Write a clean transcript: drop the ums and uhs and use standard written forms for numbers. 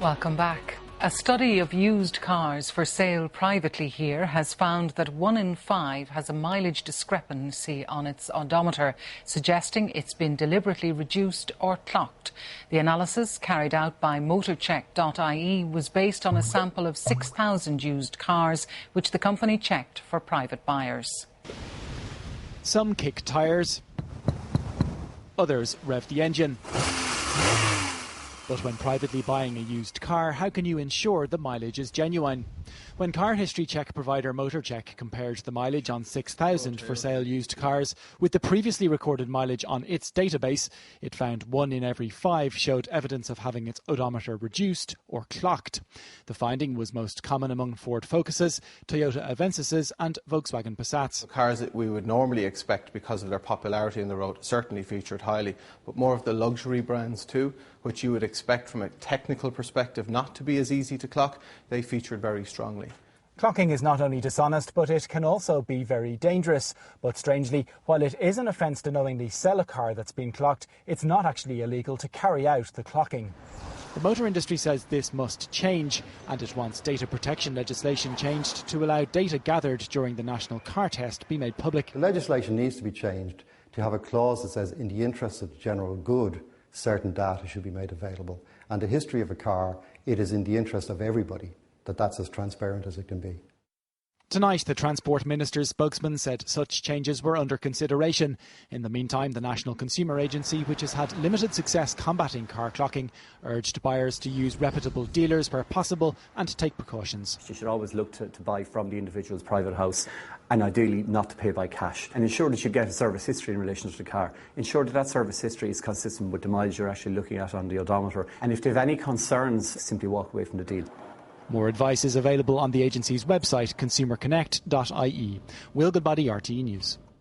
Welcome back. A study of used cars for sale privately here has found that 1 in 5 has a mileage discrepancy on its odometer, suggesting it's been deliberately reduced or clocked. The analysis carried out by Motorcheck.ie was based on a sample of 6,000 used cars, which the company checked for private buyers. Some kick tyres, others rev the engine. But when privately buying a used car, how can you ensure the mileage is genuine? When car history check provider Motorcheck compared the mileage on 6,000 for sale used cars with the previously recorded mileage on its database, it found 1 in every 5 showed evidence of having its odometer reduced or clocked. The finding was most common among Ford Focuses, Toyota Avensis and Volkswagen Passats. The cars that we would normally expect because of their popularity on the road certainly featured highly, but more of the luxury brands too, which you would expect from a technical perspective not to be as easy to clock, they featured very strongly. Clocking is not only dishonest, but it can also be very dangerous. But strangely, while it is an offence to knowingly sell a car that's been clocked, it's not actually illegal to carry out the clocking. The motor industry says this must change, and it wants data protection legislation changed to allow data gathered during the national car test be made public. The legislation needs to be changed to have a clause that says, in the interest of the general good, certain data should be made available. And the history of a car, it is in the interest of everybody that that's as transparent as it can be. Tonight, the Transport Minister's spokesman said such changes were under consideration. In the meantime, the National Consumer Agency, which has had limited success combating car clocking, urged buyers to use reputable dealers where possible and to take precautions. You should always look to buy from the individual's private house and ideally not to pay by cash. And ensure that you get a service history in relation to the car. Ensure that that service history is consistent with the mileage you're actually looking at on the odometer. And if they have any concerns, simply walk away from the deal. More advice is available on the agency's website, consumerconnect.ie. Will Goodbody, RTE News.